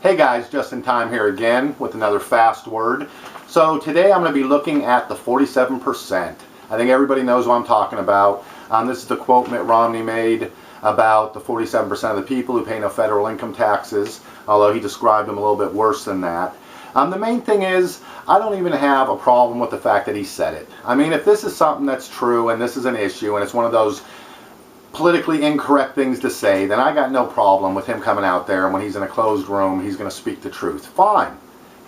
Hey guys, just in time here again with another fast word. So today I'm going to be looking at the 47%. I think everybody knows what I'm talking about. This is the quote Mitt Romney made about the 47% of the people who pay no federal income taxes, although he described them a little bit worse than that. The main thing is, I don't even have a problem with the fact that he said it. I mean, if this is something that's true and this is an issue and it's one of those politically incorrect things to say, then I got no problem with him coming out there and when he's in a closed room, he's going to speak the truth. Fine,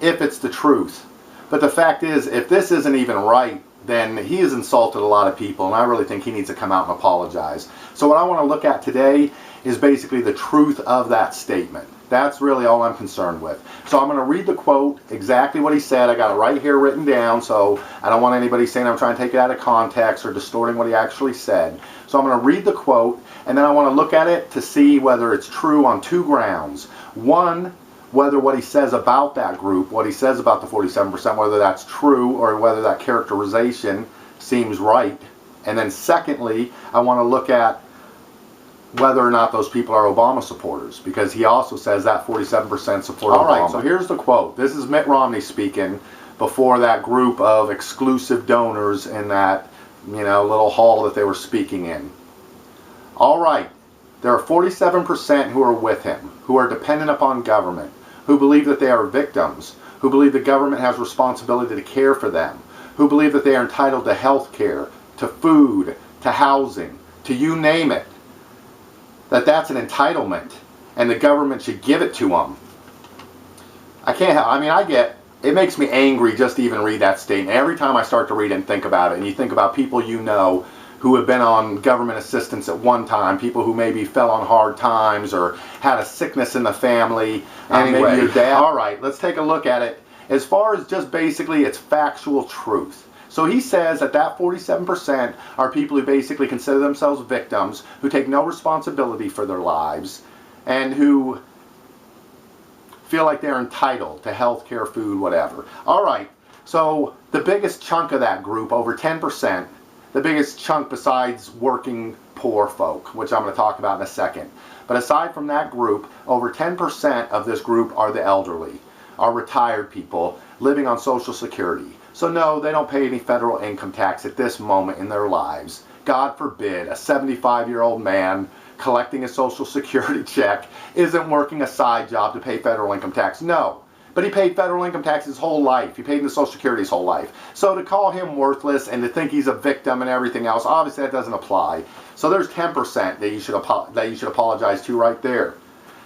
if it's the truth. But the fact is, if this isn't even right, then he has insulted a lot of people, and I really think he needs to come out and apologize. So what I want to look at today is basically the truth of that statement. That's really all I'm concerned with. So I'm going to read the quote, exactly what he said. I got it right here written down, so I don't want anybody saying I'm trying to take it out of context or distorting what he actually said. So I'm going to read the quote, and then I want to look at it to see whether it's true on two grounds. One, whether what he says about that group, what he says about the 47%, whether that's true or whether that characterization seems right. And then secondly, I want to look at whether or not those people are Obama supporters, because he also says that 47% support Obama. All right, so here's the quote. This is Mitt Romney speaking before that group of exclusive donors in that, little hall that they were speaking in. All right, there are 47% who are with him, who are dependent upon government, who believe that they are victims, who believe the government has responsibility to care for them, who believe that they are entitled to health care, to food, to housing, to you name it. That's an entitlement, and the government should give it to them. It makes me angry just to even read that statement. Every time I start to read it and think about it, and you think about people who have been on government assistance at one time, people who maybe fell on hard times or had a sickness in the family. Anyway, maybe your dad. All right, let's take a look at it. As far as just basically its factual truth. So he says that 47% are people who basically consider themselves victims, who take no responsibility for their lives, and who feel like they're entitled to health care, food, whatever. All right, so the biggest chunk of that group, over 10%, the biggest chunk besides working poor folk, which I'm going to talk about in a second. But aside from that group, over 10% of this group are the elderly, are retired people living on Social Security. So no, they don't pay any federal income tax at this moment in their lives. God forbid a 75-year-old man collecting a Social Security check isn't working a side job to pay federal income tax. No. But he paid federal income tax his whole life. He paid into Social Security his whole life. So to call him worthless and to think he's a victim and everything else, obviously that doesn't apply. So there's 10% that you should apologize to right there.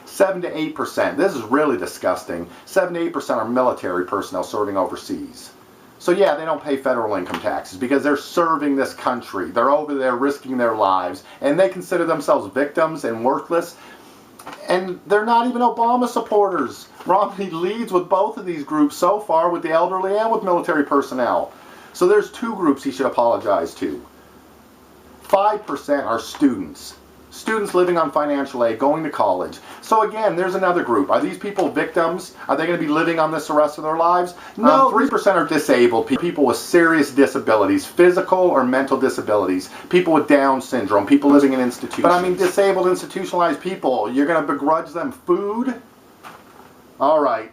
7 to 8%. This is really disgusting. 7 to 8% are military personnel serving overseas. So yeah, they don't pay federal income taxes because they're serving this country. They're over there risking their lives, and they consider themselves victims and worthless. And they're not even Obama supporters. Romney leads with both of these groups so far, with the elderly and with military personnel. So there's two groups he should apologize to. 5% are students. Students living on financial aid, going to college. So again, there's another group. Are these people victims? Are they going to be living on this the rest of their lives? No. 3% are disabled, people with serious disabilities, physical or mental disabilities, people with Down syndrome, people living in institutions. But I mean, disabled, institutionalized people, you're going to begrudge them food? All right.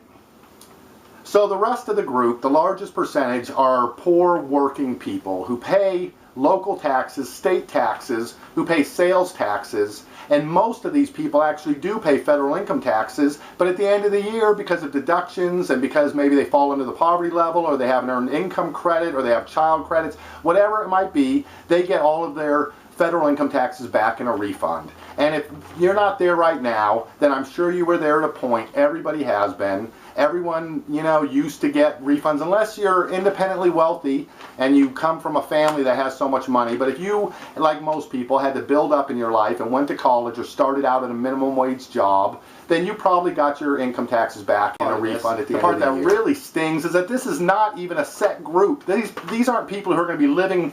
So the rest of the group, the largest percentage, are poor working people who pay local taxes, state taxes, who pay sales taxes, and most of these people actually do pay federal income taxes, but at the end of the year, because of deductions and because maybe they fall into the poverty level or they have an earned income credit or they have child credits, whatever it might be, they get all of their federal income taxes back in a refund. And if you're not there right now, then I'm sure you were there at a point. Everybody has been. Everyone, used to get refunds, unless you're independently wealthy and you come from a family that has so much money. But if you, like most people, had to build up in your life and went to college or started out at a minimum wage job, then you probably got your income taxes back in a refund at the end of the year. The part that really stings is that this is not even a set group. These aren't people who are going to be living,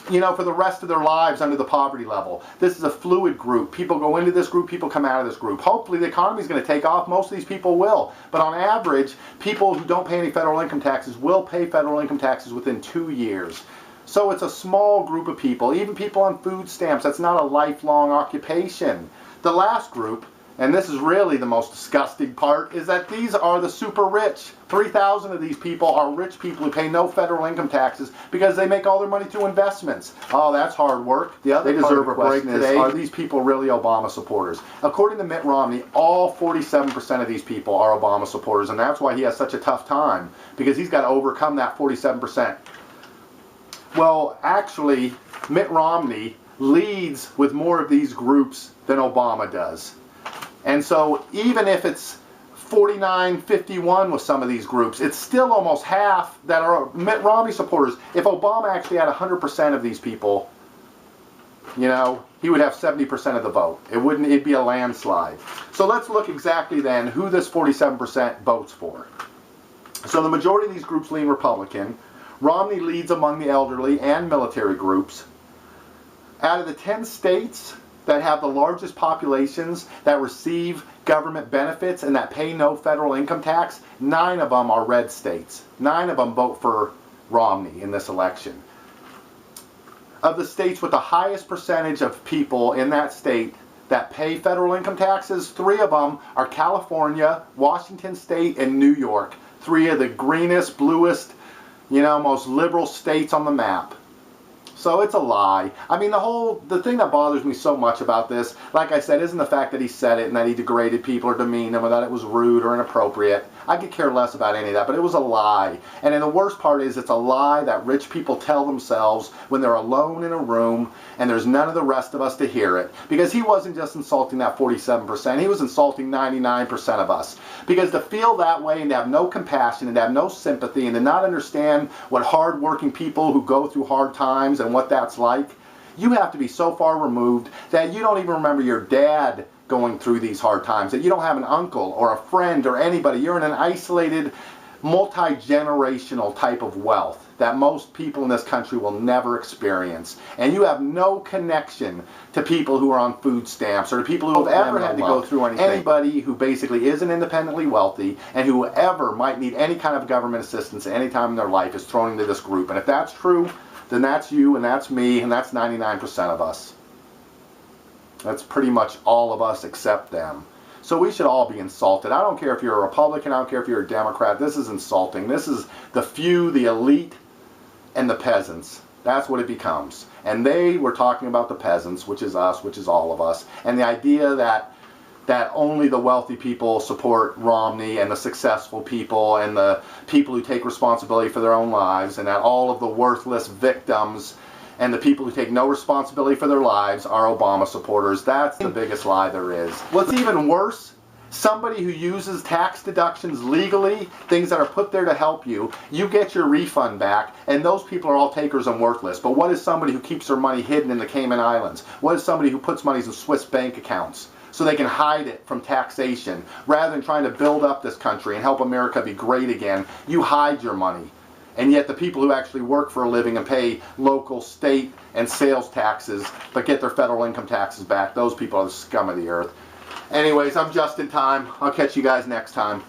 for the rest of their lives under the poverty level. This is a fluid group. People go into this group, people come out of this group. Hopefully the economy is going to take off. Most of these people will. But on average, people who don't pay any federal income taxes will pay federal income taxes within 2 years. So it's a small group of people, even people on food stamps. That's not a lifelong occupation. The last group, and this is really the most disgusting part, is that these are the super rich. 3,000 of these people are rich people who pay no federal income taxes because they make all their money through investments. Oh, that's hard work. They deserve a break today. Are these people really Obama supporters? According to Mitt Romney, all 47% of these people are Obama supporters, and that's why he has such a tough time, because he's got to overcome that 47%. Well, actually, Mitt Romney leads with more of these groups than Obama does. And so even if it's 49-51 with some of these groups, it's still almost half that are Mitt Romney supporters. If Obama actually had 100% of these people, you know, he would have 70% of the vote. It'd be a landslide. So let's look exactly then who this 47% votes for. So the majority of these groups lean Republican. Romney leads among the elderly and military groups. Out of the 10 states that have the largest populations that receive government benefits and that pay no federal income tax, 9 of them are red states. 9 of them vote for Romney in this election. Of the states with the highest percentage of people in that state that pay federal income taxes, 3 of them are California, Washington State, and New York. 3 of the greenest, bluest, you know, most liberal states on the map. So it's a lie. I mean, the thing that bothers me so much about this, like I said, isn't the fact that he said it and that he degraded people or demeaned them or that it was rude or inappropriate. I could care less about any of that, but it was a lie. And then the worst part is it's a lie that rich people tell themselves when they're alone in a room and there's none of the rest of us to hear it. Because he wasn't just insulting that 47%, he was insulting 99% of us. Because to feel that way and to have no compassion and to have no sympathy and to not understand what hard-working people who go through hard times and what that's like, you have to be so far removed that you don't even remember your dad going through these hard times, that you don't have an uncle or a friend or anybody. You're in an isolated, multi-generational type of wealth that most people in this country will never experience. And you have no connection to people who are on food stamps or to people who have ever had to go through anything. Anybody who basically isn't independently wealthy and who ever might need any kind of government assistance at any time in their life is thrown into this group. And if that's true, then that's you and that's me and that's 99% of us. That's pretty much all of us except them. So we should all be insulted. I don't care if you're a Republican, I don't care if you're a Democrat. This is insulting. This is the few, the elite, and the peasants. That's what it becomes. And they were talking about the peasants, which is us, which is all of us. And the idea that only the wealthy people support Romney and the successful people and the people who take responsibility for their own lives, and that all of the worthless victims and the people who take no responsibility for their lives are Obama supporters. That's the biggest lie there is. What's even worse, somebody who uses tax deductions legally, things that are put there to help you, you get your refund back, and those people are all takers and worthless. But what is somebody who keeps their money hidden in the Cayman Islands? What is somebody who puts money in Swiss bank accounts so they can hide it from taxation? Rather than trying to build up this country and help America be great again, you hide your money. And yet the people who actually work for a living and pay local, state, and sales taxes, but get their federal income taxes back, those people are the scum of the earth. Anyways, I'm just in time. I'll catch you guys next time.